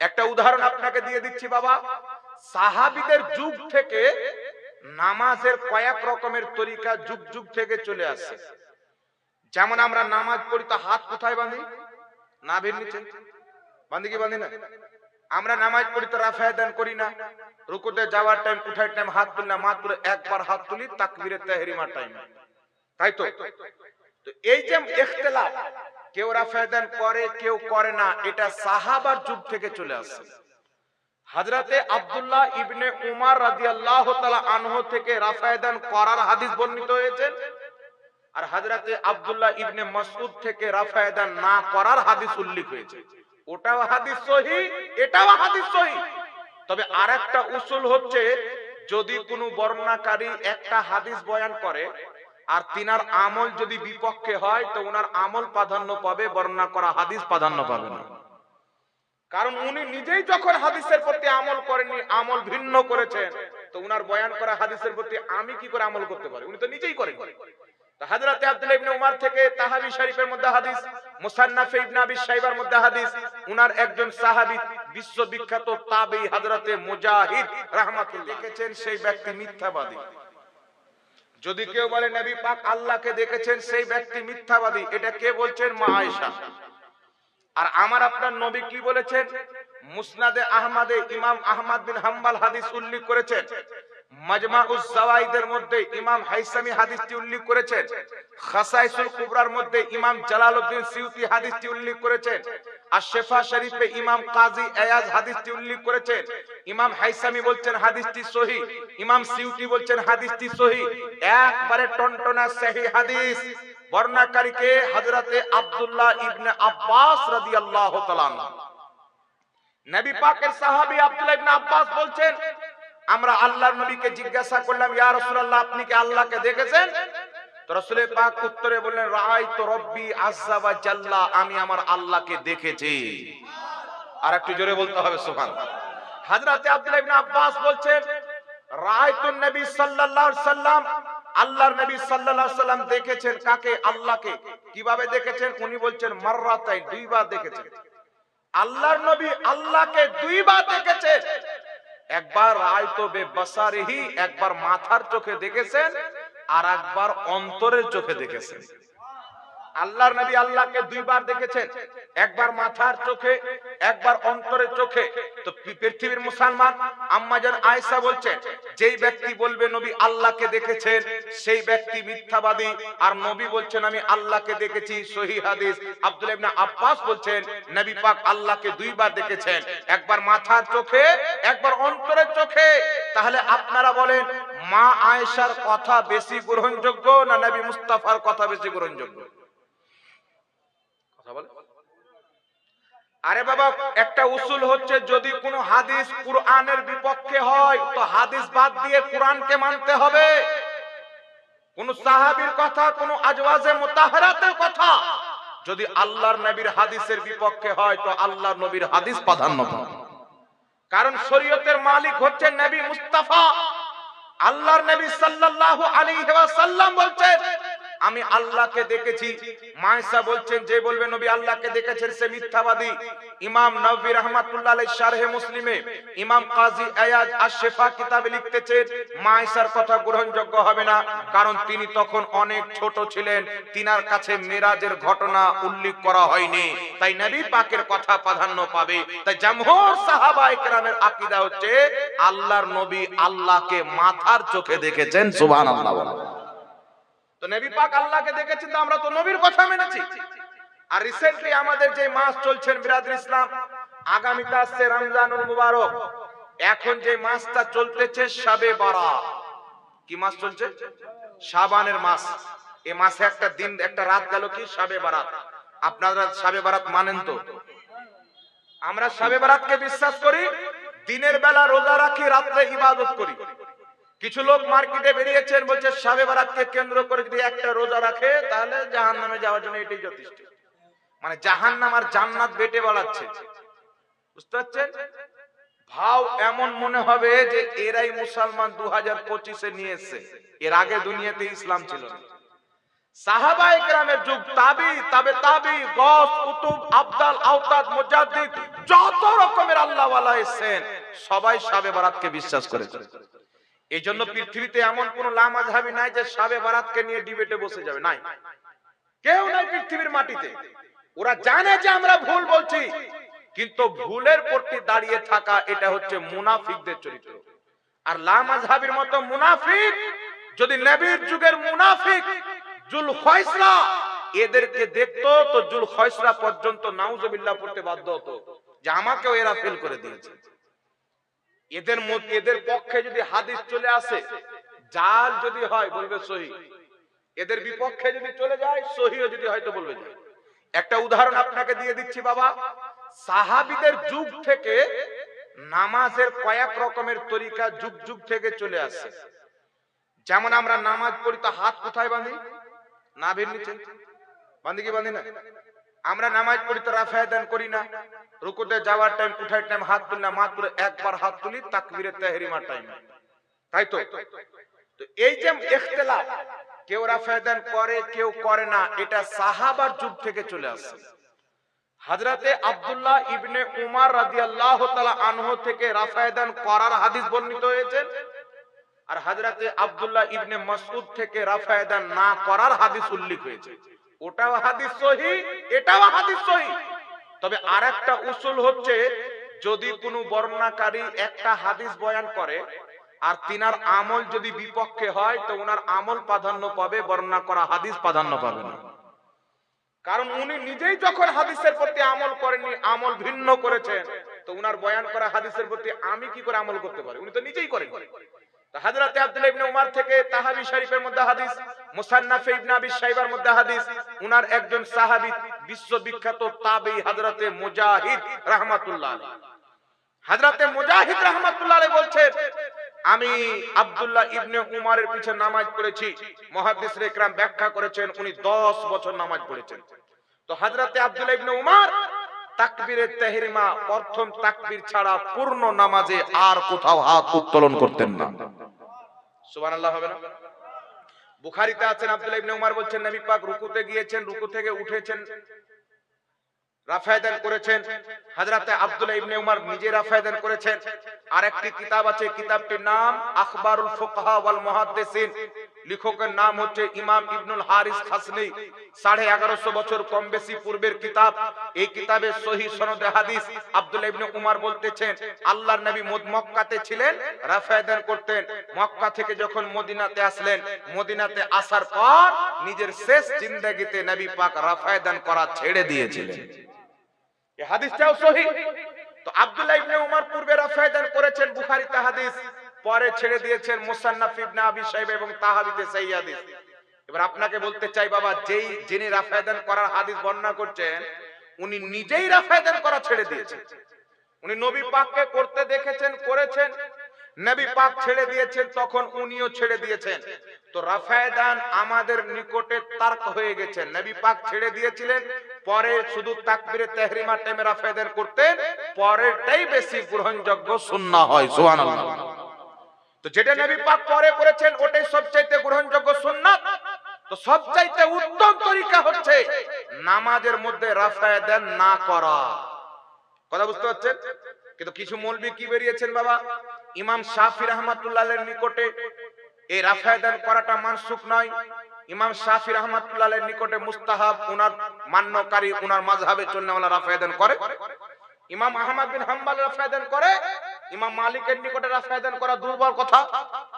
একটা উদাহরণ আপনাকে দিয়ে দিচ্ছি বাবা। সাহাবীদের যুগ থেকে নামাজের কয়েক রকমের তরিকা যুগ যুগ থেকে চলে আসছে। যেমন আমরা নামাজ পড়ি তো হাত কোথায় বাঁধি? নাভির নিচে বাঁধি কি বাঁধি না? আমরা নামাজ পড়ি তো রাফা দান করি না। রুকুতে যাওয়ার টাইম, উঠার টাইম হাত তুলি না, মাত্র একবার হাত তুলি তাকবীরে তাহরিমা টাইম, তাই তো? তো এই যে ইখতিলাফ, কেউ রাফা দান করে কেউ করে না, এটা সাহাবার যুগ থেকে চলে আসছে। হযরতে আব্দুল্লাহ ইবনে উমর রাদিয়াল্লাহু তাআলা আনহু থেকে রাফা দান করার হাদিস বর্ণিত হয়েছে, আর হযরতে আব্দুল্লাহ ইবনে মাসউদ থেকে রাফা দান না করার হাদিস উল্লেখ হয়েছে। ওটাও হাদিস সহিহ, এটাও হাদিস সহিহ। তবে আরেকটা উসুল হচ্ছে, যদি কোনো বর্ণনাকারী একটা হাদিস বয়ান করে আর তিনার আমল যদি বিপক্ষে হয় তো উনার আমল প্রাধান্য পাবে, বর্ণনা করা হাদিস প্রাধান্য পাবে না। কারণ উনি নিজেই যখন হাদিসের প্রতি আমল করেননি, আমল ভিন্ন করেছেন, তো উনার বয়ান করা হাদিসের প্রতি আমি কি করে আমল করতে পারি? উনি তো নিজেই করেন। তো হযরত আব্দুল্লাহ ইবনে উমর থেকে তাহাবী শরীফের মধ্যে হাদিস, মুসান্নাফ ইবনে আবি শাইবার মধ্যে হাদিস, উনার একজন সাহাবী বিশ্ববিখ্যাত তাবেঈ হযরতে মুজাহিদ রাহমাতুল্লাহ দেখেছেন সেই ব্যক্তি মিথ্যাবাদী। যদি কেউ বলে নবী পাক আল্লাহকে দেখেছেন, সেই ব্যক্তি মিথ্যাবাদী। এটা কে বলছেন? মা আয়েশা। আর আমার আপনার নবী কি বলেছেন? মুসনাদে আহমদে ইমাম আহমদ বিন হাম্বল হাদিস উল্লেখ করেছেন, মাজমাউজ জাওয়াইদের মধ্যে ইমাম হাইসামি হাদিসটি উল্লেখ করেছেন, খাসাইসুল কুবরার মধ্যে ইমাম জালালউদ্দিন সিউতি হাদিসটি উল্লেখ করেছেন, আর শেফা শরীফে ইমাম কাজী আয়াজ হাদিসটি উল্লেখ করেছেন। ইমাম হাইসামি বলছেন হাদিসটি সহিহ, ইমাম সিউতি বলছেন হাদিসটি সহিহ, একবারে টনটনা সহিহ হাদিস। বর্ণনাকারীকে হযরতে আব্দুল্লাহ ইবনে আব্বাস রাদিয়াল্লাহু তাআলা আনহু। নবী পাকের সাহাবী আব্দুল্লাহ ইবনে আব্বাস বলছেন, আমরা আল্লাহর নবীকে জিজ্ঞাসা করলাম, ইয়া রাসূলুল্লাহ আপনি কি আল্লাহকে দেখেছেন? তো রাসূল পাক উত্তরে বললেন, রাআইতু রাব্বি আযযা ওয়া জাল্লা, আমি আমার আল্লাহকে দেখেছি। আর একটু জোরে বলতে হবে সুবহানাল্লাহ। হযরতে আব্দুল্লাহ ইবনে আব্বাস বলছেন, রাআইতুন নবী সাল্লাল্লাহু আলাইহি সাল্লাম, আল্লাহর নবী সাল্লাল্লাহু আলাইহি সাল্লাম দেখেছেন কাকে? আল্লাহকে। কিভাবে দেখেছেন? উনি বলছেন মাররাতাই, দুইবার দেখেছেন। আল্লাহর নবী আল্লাহকে দুইবার দেখেছেন। একবার রাআইতু বিবাসারিহি, একবার মাথার চোখে দেখেছেন, আর একবার অন্তরের চোখে দেখেছেন। আল্লাহর নবী আল্লাহকে দুইবার দেখেছেন, একবার মাথার চোখে, একবার অন্তরের চোখে। তো পৃথিবীর মুসলমান আম্মা জান আয়েশা বলছেন, যেই ব্যক্তি বলবে নবী আল্লাহকে দেখেছেন সেই ব্যক্তি মিথ্যাবাদী, আর নবী বলছেন আমি আল্লাহকে দেখেছি, সহিহ হাদিস। আব্দুল্লাহ ইবনে আব্বাস বলছেন নবী পাক আল্লাহকে দুইবার দেখেছেন, একবার মাথার চোখে, একবার অন্তরের চোখে। তাহলে আপনারা বলেন, মা আয়েশার কথা বেশি গ্রহণযোগ্য না নবী মুস্তাফার কথা বেশি গ্রহণযোগ্য? আরে বাবা, একটা উসুল হচ্ছে, যদি কোনো হাদিস কুরআনের বিপক্ষে হয় তো হাদিস বাদ দিয়ে কুরআনকে মানতে হবে। কোন সাহাবীর কথা, কোন আজওয়াজে মুতাহহারাতের কথা যদি আল্লাহর নবীর হাদিসের বিপক্ষে হয় তো আল্লাহর নবীর হাদিস প্রাধান্য পাবে। কারণ শরীয়তের মালিক হচ্ছেন নবী মুস্তাফা। আল্লাহর নবী সাল্লাল্লাহু আলাইহি ওয়াসাল্লাম বলছেন, আমি আল্লাহকে দেখেছি। মায়েশা বলছেন, যে বলবে নবী আল্লাহকে দেখেছেন সে মিথ্যাবাদী। ইমাম নববী রাহমাতুল্লাহ আলাইহি শারহে মুসলিমে ইমাম কাজী আয়াজ আশ-শিফা কিতাবে লিখতেছেন, মায়েশার কথা গ্রহণযোগ্য হবে না, কারণ তিনি তখন অনেক ছোট ছিলেন, তিনার কাছে মিরাজের ঘটনা উল্লেখ করা হয়নি, তাই নবী পাকের কথা প্রাধান্য পাবে। তাই জমহুর সাহাবায়ে কেরামের আকীদা হচ্ছে আল্লাহর নবী আল্লাহকে মাথার চোখে দেখেছেন। সুবহানাল্লাহ বলেন। তো নবী পাক আল্লাহকে দেখেছেন, তো আমরা তো নবীর কথা মেনেছি। আর রিসেন্টলি আমাদের যে মাস চলছেন বিরাদর ইসলাম, আগামীতে আসছে রমজানুল মুবারক। এখন যে মাসটা চলতেছে শাবে বারাত। কি মাস চলছে? শাবানের মাস। এই মাসে একটা দিন, একটা রাত গেল কি শাবে বারাত। আপনারা শাবে বারাত মানেন তো? আমরা শাবে বারাতকে বিশ্বাস করি, দিনের বেলা রোজা রাখি, রাতে ইবাদত করি। কিছু লোক মার্কেটে বেরিয়েছেন, বলছে শাবে বারাতকে কেন্দ্র করে যদি একটা রোজা রাখে তাহলে জাহান্নামে যাওয়ার জন্য এটাই যথেষ্ট। মানে জাহান্নাম আর জান্নাত বেটে বেড়াচ্ছে, বুঝতে পারছেন? ভাও এমন মনে হবে যে এরাই মুসলমান 2025-এ নিয়ে এসেছে, এর আগে দুনিয়াতে ইসলাম ছিল না। সাহাবায়ে কেরামের যুগ, তাবি, তাবে তাবি, গস, কুতুব, আবদাল, আওতাদ, মুজাদ্দিদ, যত রকমের আল্লাহ ওয়ালা এসেছেন সবাই শাবে বারাতকে বিশ্বাস করেছে। এই জন্য পৃথিবীতে এমন কোন লামাযহাবী নাই যে শাবে বারাতকে নিয়ে ডিবেটে বসে যাবে, নাই, কেউ নাই পৃথিবীর মাটিতে। ওরা জানে যে আমরা ভুল বলছি, কিন্তু ভুলের প্রতি দাঁড়িয়ে থাকা এটা হচ্ছে মুনাফিকদের চরিত্র। আর লামাযহাবীর মতো মুনাফিক যদি নবীর যুগের মুনাফিক জুলখায়সরা এদেরকে দেখতো, তো জুলখায়সরা পর্যন্ত নাউজুবিল্লাহ পড়তে বাধ্য হতো যে আমাকেও এরা ফেল করে দিয়েছে। এদের পক্ষে যদি হাদিস চলে আসে, জাল যদি হয় বলবে সহিহ, এদের বিপক্ষে যদি চলে যায় সহিহ যদি হয় তো বলবে জাল। একটা উদাহরণ আপনাকে দিয়ে দিচ্ছি বাবা, সাহাবীদের যুগ থেকে নামাজের কয়েক রকমের তরিকা যুগ যুগ থেকে চলে আসছে। যেমন আমরা নামাজ পড়ি তো হাত কোথায় বাঁধি? নাভির নিচে বাঁধি কি বাঁধি না? আমরা নামাজ পড়ি তো রাফায়াদান করি না, রুকুতে যাওয়ার টাইম, উঠার টাইম হাত তুলি না, মাত্র একবার হাত তুলি তাকবীরে তাহরিমার টাইম, তাই তো? তো এই যে ইখতিলাফ, কেউ রাফায়াদান করে কেউ করে না, এটা সাহাবার যুগ থেকে চলে আসছে। হযরতে আব্দুল্লাহ ইবনে উমর রাদিয়াল্লাহু তাআলা আনহু থেকে রাফায়াদান করার হাদিস বর্ণিত হয়েছে, আর হযরতে আব্দুল্লাহ ইবনে মাসউদ থেকে রাফায়াদান না করার হাদিস উল্লেখ হয়েছে। ওটাও হাদিস সহিহ, এটাও হাদিস সহিহ। তবে আরেকটা উসুল হচ্ছে, যদি কোনো বর্ণনাকারী একটা হাদিস বয়ান করে আর তিনার আমল যদি বিপক্ষে হয় তো ওনার আমল প্রাধান্য পাবে, বর্ণনা করা হাদিস প্রাধান্য পাবে না। কারণ উনি নিজেই যখন হাদিসের প্রতি আমল করেননি, আমল ভিন্ন করেছেন, তো উনার বয়ান করা হাদিসের প্রতি আমি কি করে আমল করতে পারি? উনি তো নিজেই করেন। হযরতে আব্দুল্লাহ ইবনে উমর থেকে তাহাবী শরীফের মধ্যে হাদিস, মুসান্নাফ ইবনে আবি শাইবার মধ্যে হাদিস, উনার একজন সাহাবী বিশ্ববিখ্যাত তাবেঈ হযরতে মুজাহিদ রাহমাতুল্লাহ আলাইহি, হযরতে মুজাহিদ রাহমাতুল্লাহ আলাইহি বলছেন, আমি আব্দুল্লাহ ইবনে উমরের পিছে নামাজ পড়েছি। মুহাদ্দিসরা ইকরাম ব্যাখ্যা করেছেন উনি 10 বছর নামাজ পড়েছেন। তো হযরতে আব্দুল্লাহ ইবনে উমর তাকবীরে তাহরিমা প্রথম তাকবীর ছাড়া পূর্ণ নামাজে আর কোথাও হাত উত্তোলন করতেন না। সুবহানাল্লাহ হবে না? বুখারীতে আছেন, আব্দুল্লাহ ইবনে উমর বলছেন নবী পাক রুকুতে গিয়েছেন, রুকু থেকে উঠেছেন, রাফায়াদান করেছেন। হযরতে আব্দুল্লাহ ইবনে উমর নিজে রাফায়াদান করেছেন। আরেকটি কিতাব আছে, কিতাবটির নাম আখবারুল ফুকাহা ওয়াল মুহাদ্দিসিন, লেখকের নাম হচ্ছে ইমাম ইবনুল হারিস খাসনি, 1150 বছর কম বেশি পূর্বের কিতাব। এই কিতাবে সহিহ সনদে হাদিস, আব্দুল্লাহ ইবনে উমর বলতেছেন আল্লাহর নবী মক্কাতে ছিলেন, রাফায়াদান করতেন। মক্কা থেকে যখন মদিনাতে আসলেন, মদিনাতে আসার পর নিজের শেষ জিন্দেগিতে নবী পাক রাফায়াদান করা ছেড়ে দিয়েছিলেন। এই হাদিসটাও সহিহ। তো আব্দুল্লাহ ইবনে উমর পূর্বে রাফায়াদান করেছেন, বুখারীতে হাদিস, পরে ছেড়ে দিয়েছেন মুসান্নাফ ইবনে আবি শাইবা এবং তাহাবীতে সহিহ হাদিস। এবার আপনাকে বলতে চাই বাবা, যিনি রাফায়াদান করার হাদিস বর্ণনা করছেন উনি নিজেই রাফায়াদান করা ছেড়ে দিয়েছেন। উনি নবী পাককে করতে দেখেছেন, করেছেন, নবী পাক ছেড়ে দিয়েছেন, তখন উনিও ছেড়ে দিয়েছেন। তো রাফায়াদান আমাদের নিকটে তার্ক হয়ে গেছে। নবী পাক ছেড়ে দিয়েছিলেন, পরে শুধু তাকবীরে তাহরিমা টাইমে রাফায়াদান করতেন, পরেরটাই বেশি গ্রহণযোগ্য সুন্নাহ হয়। সুবহানাল্লাহ। তো যেটা নবী পাক পরে করেছেন ওটাই সবচাইতে গ্রহণযোগ্য সুন্নাত। তো সবচাইতে উত্তম তরিকা হচ্ছে নামাজের মধ্যে রাফায়াদান না করা। কথা বুঝতে পারছেন? কিন্তু কিছু মৌলবি কি বেরিয়েছেন বাবা, ইমাম শাফি রাহমাতুল্লাহের নিকটে এই রাফায়াদান করাটা মানসুখ নয়, ইমাম শাফি রাহমাতুল্লাহের নিকটে মুস্তাহাব, উনার মান্যকারী, উনার মাযহাবে চলনেওয়ালা রাফায়াদান করে। ইমাম আহমদ বিন হাম্বল রাফায়াদান করে, ইমাম মালিকের নিকটে রাফায়াদান করা দুর্বল কথা,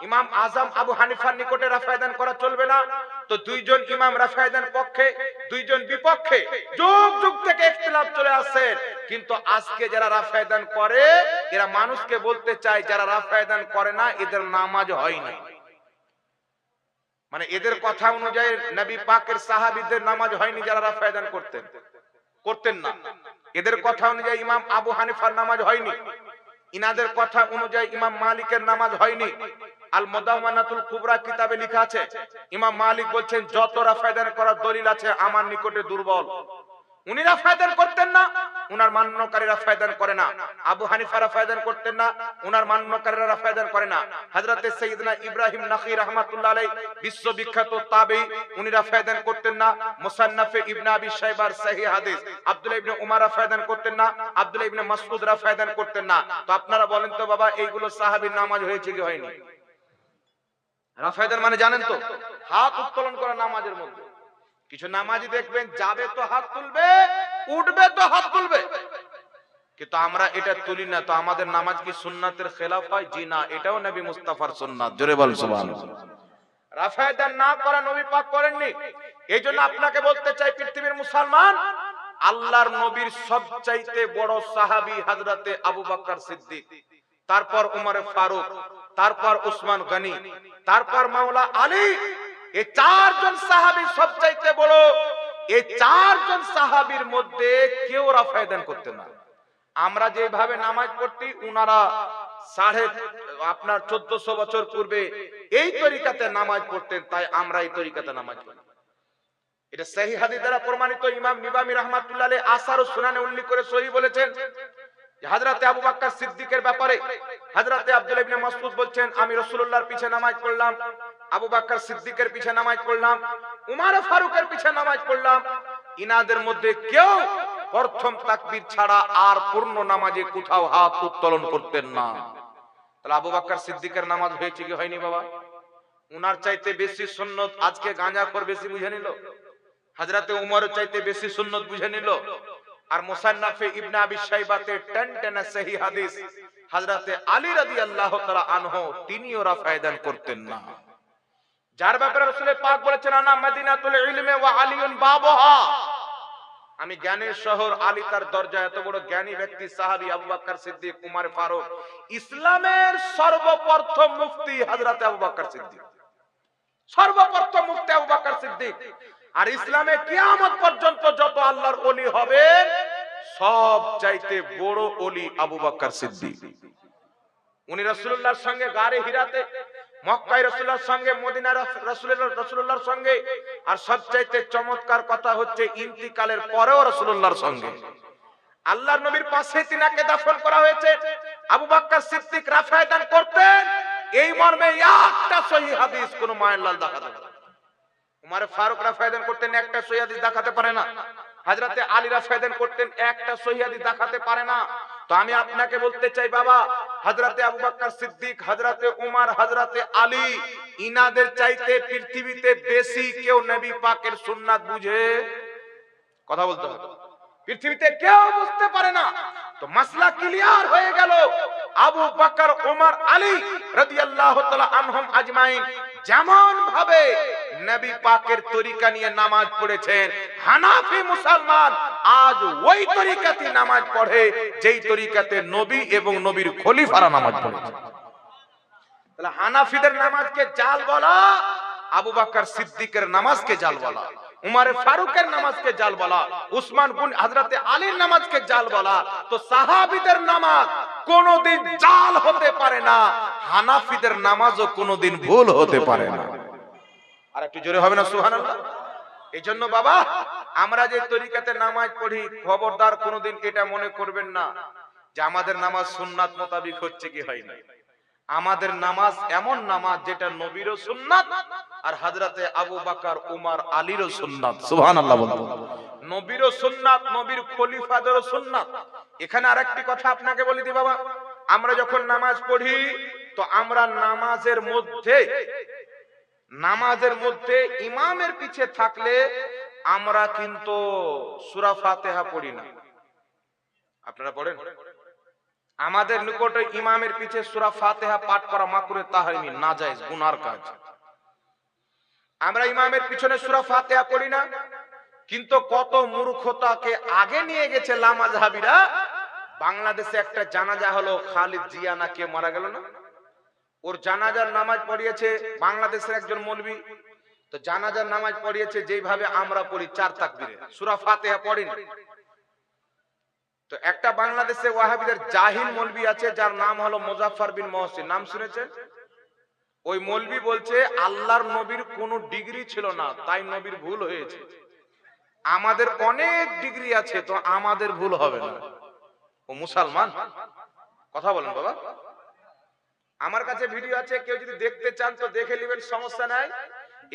ইমাম আজম আবু হানিফার নিকটে রাফায়াদান করা চলবে না। তো দুইজন ইমাম রাফায়াদান পক্ষে, দুইজন বিপক্ষে যুগ যুগ থেকে ইখতিলাফ চলে আসছে। কিন্তু আজকে যারা রাফায়াদান করে এরা মানুষকে বলতে চায় যারা রাফায়াদান করে না এদের নামাজ হয় না। মানে এদের কথা অনুযায়ী নবী পাকের সাহাবীদের নামাজ হয়নি যারা রাফায়াদান করতেন না। এদের কথা অনুযায়ী ইমাম আবু হানিফার নামাজ হয়নি। ইনাদের কথা অনুযায়ী ইমাম মালিকের নামাজ হয়নি। আল মুদাওয়ানাতুল কুবরা কিতাবে লেখা আছে, ইমাম মালিক বলছেন যত রাফায়াদান করার দলিল আছে আমার নিকটে দুর্বল। উনি রাফায়দান করতেন না, উনার মান্যকারীরা ফায়দান করে না। আবু হানিফা রাফায়দান করতেন না, উনার মান্যকারীরা রাফায়দান করে না। হযরতে সাইয়েদনা ইব্রাহিম নাখী রাহমাতুল্লাহ আলাইহি বিশ্ববিখ্যাত তাবেঈ, উনি রাফায়দান করতেন না। মুসান্নাফে ইবনে আবি শাইবার সহিহ হাদিস, আব্দুল্লাহ ইবনে উমর রাফায়দান করতেন না, আব্দুল্লাহ ইবনে মাসউদ রাফায়দান করতেন না। তো আপনারা বলেন তো বাবা, এইগুলো সাহাবীর নামাজ হয়েছে কি হয়নি? রাফায়দান মানে জানেন তো? হাত উত্তোলন করা নামাজের মধ্যে। কিছু নামাজি দেখবেন যাবে তো হাত তুলবে, উঠবে তো হাত তুলবে, কিন্তু আমরা এটা তুলি না। তো আমাদের নামাজ কি সুন্নাতের খেলাফ হয়? জি না, এটাও নবী মুস্তাফার সুন্নাত। জোরে বল সুবহানাল্লাহ। রাফায়দান না করা নবী পাক করেননি। এইজন্য আপনাকে বলতে চাই, পৃথিবীর মুসলমান, আল্লাহর নবীর সবচাইতে বড় সাহাবী হযরতে আবু বকর সিদ্দিক, তারপর উমর ফারুক, তারপর উসমান গনি, তারপর মাওলা আলী। এই চারজন সাহাবী সবচাইতে বড়। এই চারজন সাহাবীর মধ্যে কেউ রাফায়দান করতেন না। আমরা যেভাবে নামাজ পড়তি, উনারা 1450 বছর পূর্বে এই তরিকাতে নামাজ পড়তেন, তাই আমরা এই তরিকাতে নামাজ পড়ি। এটা সহিহ হাদিস দ্বারা প্রমাণিত। ইমাম নিবামী রাহমাতুল্লাহ আলাইহি আসার ও সুনানে উল্লেখ করে সহিহ বলেছেন যে হযরতে আবু বকর সিদ্দিকের ব্যাপারে হযরতে আব্দুল্লাহ ইবনে মাসউদ বলছেন, আমি রাসূলুল্লাহর পিছে নামাজ পড়লাম, আবু বকর সিদ্দিকের পিছে নামাজ পড়লাম, উমর ফারুকের পিছে নামাজ পড়লাম। ইনাদের মধ্যে কেউ প্রথম তাকবীর ছাড়া আর পূর্ণ নামাজে কোথাও হাত উত্তোলন করতেন না। তাহলে আবু বকর সিদ্দিকের নামাজ হয়েছে কি হয়নি বাবা? উনার চাইতে বেশি সুন্নত আজকে গাঁজাখোর বেশি বুঝে নিল, হযরতে উমরের চাইতে বেশি সুন্নত বুঝে নিল। আর মুসান্নাফে ইবনে আবি শাইবাতে টানটানা সহিহ হাদিস, হযরতে আলী রাদিয়াল্লাহু তাআলা আনহু তিনিও রাফায়দান করতেন না। যার ব্যাপারে রাসূল পাক বলেছেন, আনা মদিনাতুল ইলমি ওয়া আলিয়ুন বাবুহা, আমি জ্ঞানের শহর, আলী তার দরজা। এত বড় জ্ঞানী ব্যক্তি সাহাবী আবু বকর সিদ্দিক, উমর ফারুক। ইসলামের সর্বপ্রথম মুফতি হযরতে আবু বকর সিদ্দিক, সর্বপ্রথম মুফতি আবু বকর সিদ্দিক। আর ইসলামে কিয়ামত পর্যন্ত যত আল্লাহর ওলি হবে, সব চাইতে বড় ওলি আবু বকর সিদ্দিক। উনি রাসূলুল্লাহর সঙ্গে গারে হিরাতে, মক্কায় রাসূলুল্লাহর সঙ্গে, মদিনায় রাসূলুল্লাহর সঙ্গে, আর সবচাইতে চমৎকার কথা হচ্ছে ইন্তিকালের পরেও রাসূলুল্লাহর সঙ্গে। আল্লাহর নবীর পাশে তিনাকে দাফন করা হয়েছে। আবু বকর সিদ্দিক রাফায়দান করতেন, এই মর্মে একটা সহিহ হাদিস কোন মায়ের লাল দেখাতে পারে না। উমর ফারুক রাফায়দান করতেন, একটা সহিহ হাদিস দেখাতে পারে না। হযরতে আলী রাফায়দান করতেন, একটা সহিহ হাদিস দেখাতে পারে না। তো আমি আপনাকে বলতে চাই বাবা, হযরতে আবু বকর সিদ্দিক, হযরতে উমর, হযরতে আলী, ইনাদের চাইতে পৃথিবীতে বেশি কেউ নবী পাকের সুন্নাত বুঝে? কথা বলতে হবে। পৃথিবীতে কেউ বুঝতে পারে না। তো মাসলা ক্লিয়ার হয়ে গেল। আবু বকর, উমর, আলী রাদিয়াল্লাহু তাআলা আনহুম আজমাইন যেমন ভাবে নবী পাকের তরিকা নিয়ে নামাজ পড়েছেন, হানাফি মুসলমান আজ ওই তরিকাতে নামাজ পড়ে যেই তরিকাতে নবী এবং নবীর খলিফারা নামাজ পড়েছেন। তাহলে হানাফিদের নামাজকে জাল বলা, আবু বকর সিদ্দিকের নামাজকে জাল বলা, উমর ফারুকের নামাজকে জাল বলা, উসমান বিন হযরতে আলীর নামাজকে জাল বলা। তো সাহাবীদের নামাজ কোনদিন জাল হতে পারে না, হানাফিদের নামাজও কোনদিন ভুল হতে পারে না। আর একটু জোরে হবে না সুবহানাল্লাহ? এইজন্য বাবা, আমরা যে তরিকাতে নামাজ পড়ি, খবরদার কোনদিন এটা মনে করবেন না যে আমাদের নামাজ সুন্নাত মোতাবেক হচ্ছে কি হয় না। আমাদের নামাজ এমন নামাজ যেটা নবীরও সুন্নাত আর হযরতে আবু বকর, উমর, আলীরও সুন্নাত। সুবহানাল্লাহ বলুন। নবীরও সুন্নাত, নবীর খলিফাদেরও সুন্নাত। এখানে আরেকটি কথা আপনাকে বলি দি বাবা, আমরা যখন নামাজ পড়ি, তো আমরা নামাজের মধ্যে ইমামের পিছে থাকলে আমরা কিন্তু সূরা ফাতিহা পড়ি না। আপনারা পড়েন? আমাদের নিকটে ইমামের পিছে সূরা ফাতিহা পাঠ করা মাকরুহ তাহরিমি, নাজায়েজ, গুনার কাজ। আমরা ইমামের পিছনে সূরা ফাতিহা পড়ি না। কিন্তু কত মূর্খতাকে আগে নিয়ে গেছে লামাযহাবীরা। বাংলাদেশে একটা জানাজা হলো, খালিদ জিয়া না কে মারা গেল না, ওর জানাজার নামাজ পড়িয়েছে বাংলাদেশের একজন মৌলবী। তো জানাজার নামাজ পড়িয়েছে যেভাবে আমরা পড়ি, 4 তাকবীরে, সূরা ফাতিহা পড়িনি। তো একটা বাংলাদেশে ওয়াহাবীদের জাহিল মৌলবী আছে, যার নাম হলো মুজাফফর বিন মহসিন, নাম শুনেছেন? ওই মৌলবী বলছে আল্লাহর নবীর কোনো ডিগ্রি ছিল না, তাই নবীর ভুল হয়েছে। আমাদের অনেক ডিগ্রি আছে, তো আমাদের ভুল হবে না। ও মুসলমান, কথা বলেন বাবা। আমার কাছে ভিডিও আছে, কেউ যদি দেখতে চান তো দেখে নেবেন, সমস্যা নাই।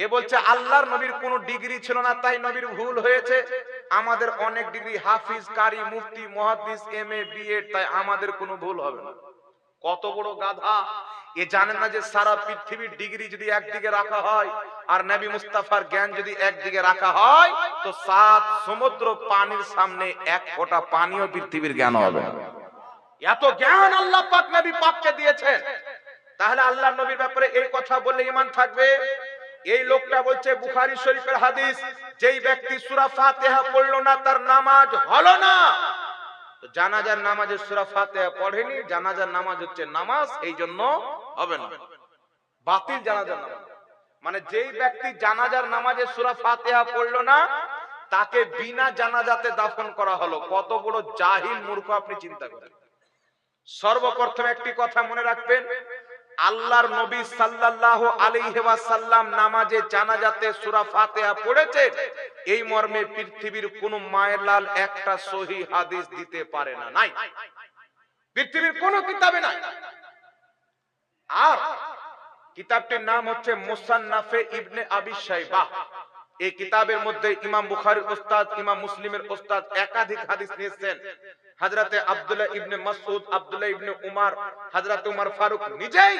এ বলছে আল্লাহর নবীর কোনো ডিগ্রি ছিল না, তাই নবীর ভুল হয়েছে। আমাদের অনেক ডিগ্রি, হাফিজ, কারি, মুফতি, মুহাদ্দিস, এমএ, বিএড, তাই আমাদের কোনো ভুল হবে না। কত বড় গাধা! এ জানেন না যে সারা পৃথিবীর ডিগ্রি যদি একদিকে রাখা হয় আর নবী মুস্তাফার জ্ঞান যদি একদিকে রাখা হয়, তো 7 সমুদ্র পানির সামনে এক ফোঁটা পানিও পৃথিবীর জ্ঞান হবে না। এত জ্ঞান আল্লাহ পাক নবী পাককে দিয়েছেন। তাহলে আল্লাহর নবীর ব্যাপারে এই কথা বললে ঈমান থাকবে? এই লোকটা বলছে বুখারী শরীফের হাদিস, যেই ব্যক্তি সূরা ফাতিহা পড়লো না তার নামাজ হলো না। তো জানাজার নামাজে সূরা ফাতিহা পড়েনি, জানাজার নামাজ হচ্ছে নামাজ, এই জন্য হবে না, বাতিল জানাজার নামাজ। মানে যেই ব্যক্তি জানাজার নামাজে সূরা ফাতিহা পড়লো না, তাকে বিনা জানাজাতে দাফন করা হলো। কত বড় জাহিল মূর্খ আপনি চিন্তা করেন। সর্বপ্রথম একটি কথা মনে রাখবেন, আল্লাহর নবী সাল্লাল্লাহু আলাইহি ওয়াসাল্লাম নামাজে জানাজাতে সূরা ফাতিহা পড়েছেন, এই মর্মে পৃথিবীর কোন মায়ের লাল একটা সহিহ হাদিস দিতে পারে না, নাই, পৃথিবীর কোন কিতাবে নাই। আর কিতাবটির নাম হচ্ছে মুসান্নাফে ইবনে আবি শাইবাহ। এই কিতাবের মধ্যে ইমাম বুখারীর ওস্তাদ, ইমাম মুসলিমের ওস্তাদ একাধিক হাদিস নিয়েছেন। হযরতে আব্দুল্লাহ ইবনে মাসউদ, আব্দুল্লাহ ইবনে উমর, হযরতে উমর ফারুক নিজেই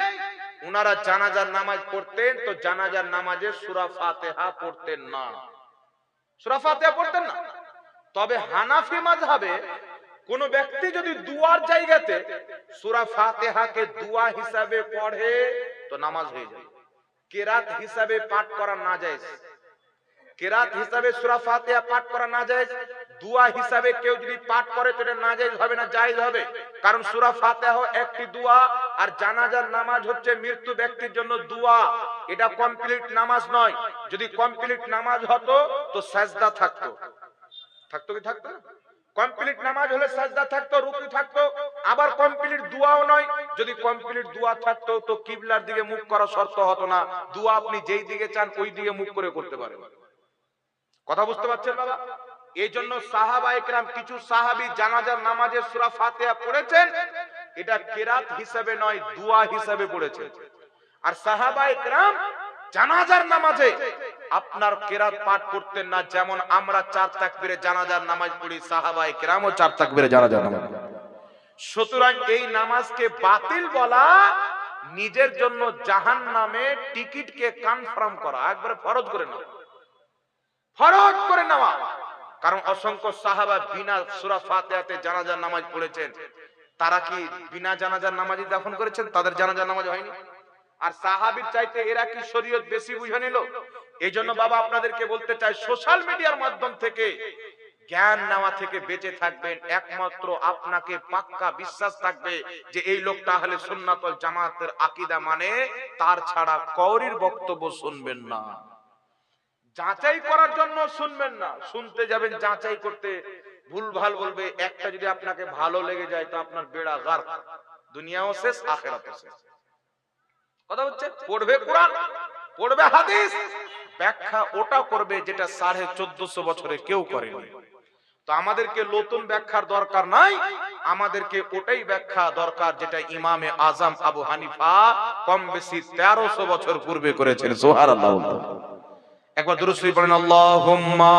উনারা জানাজার নামাজ পড়তেন, তো জানাজার নামাজে সূরা ফাতিহা পড়তেন না, সূরা ফাতিহা পড়তেন না। তবে হানাফি মাযহাবে কোন ব্যক্তি যদি দুয়ার জায়গাতে সূরা ফাতিহাকে দোয়া হিসাবে পড়ে তো নামাজ হয়ে যায়। কিরাত হিসাবে পাঠ করা না জায়েজ, কিরাত হিসাবে সূরা ফাতিহা পাঠ করা না জায়েজ। দোয়া হিসাবে কেউ যদি পাঠ করে তো এটা না জায়েজ হবে না, জায়েজ হবে। কারণ সূরা ফাতিহা একটি দোয়া, আর জানাজার নামাজ হচ্ছে মৃত্যু ব্যক্তির জন্য দোয়া। এটা কমপ্লিট নামাজ নয়। যদি কমপ্লিট নামাজ হতো তো সাজদা থাকতো, থাকতো কি থাকতো? কমপ্লিট নামাজ হলে সাজদা থাকতো, রুকু থাকতো। আবার কমপ্লিট দোয়াও নয়। যদি কমপ্লিট দোয়া থাকতো তো কিবলার দিকে মুখ করা শর্ত হতো না। দোয়া আপনি যেই দিকে চান ওই দিকে মুখ করে করতে পারেন। কথা বুঝতে পারছেন বাবা? এই জন্য সাহাবায়ে কেরাম, কিছু সাহাবী জানাজার নামাজে সূরা ফাতিহা পড়েছেন, এটা কিরাত হিসাবে নয়, দোয়া হিসাবে পড়েছেন। আর সাহাবায়ে কেরাম জানাজার নামাজে আপনার কিরাত পাঠ করতেন না। যেমন আমরা 4 তাকবীরে জানাজার নামাজ পড়ি, সাহাবায়ে কেরামও 4 তাকবীরে জানাজার নামাজ। সুতরাং এই নামাজকে বাতিল বলা নিজের জন্য জাহান্নামে টিকিটকে কনফার্ম করা, একবারে ফরজ করে নেওয়া, ফরজ করে নেওয়া। কারণ অসংখ্য সাহাবা বিনা সূরা ফাতিহাতে জানাজার নামাজ পড়েছেন। তারা কি বিনা জানাজার নামাজই দাফন করেছেন? তাদের জানাজার নামাজ হয়নি। আর সাহাবীর চাইতে এরা কি শরীয়ত বেশি বুঝে নিল? এই জন্য বাবা আপনাদেরকে বলতে চাই, সোশ্যাল মিডিয়ার মাধ্যম থেকে জ্ঞান নেওয়া থেকে বেঁচে থাকবেন। একমাত্র আপনাকে পাক্কা বিশ্বাস থাকবে যে এই লোকটা আহলে সুন্নাত ওয়াল জামাতের আকীদা মানে, তার ছাড়া কাউরির বক্তব্য শুনবেন না। যাচাই করার জন্য শুনবেন না, শুনতে যাবেন যাচাই করতে, ভুলভাল বলবে। একটা যদি আপনাকে ভালো লেগে যায় তো আপনার বেড়া গার্ক, দুনিয়াও শেষ আখিরাতও শেষ। কথা হচ্ছে, পড়বে কোরআন, পড়বে হাদিস, ব্যাখ্যা ওটা করবে যেটা 1450 বছরে কেউ করেনি। তো আমাদেরকে নতুন ব্যাখ্যার দরকার নাই, আমাদেরকে ওটাই ব্যাখ্যা দরকার যেটা ইমামে আজম আবু হানিফা কম বেশি 1300 বছর পূর্বে করেছেন। সুবহানাল্লাহ। একবার দুরূদ শরীফ পড়েন, আল্লাহুম্মা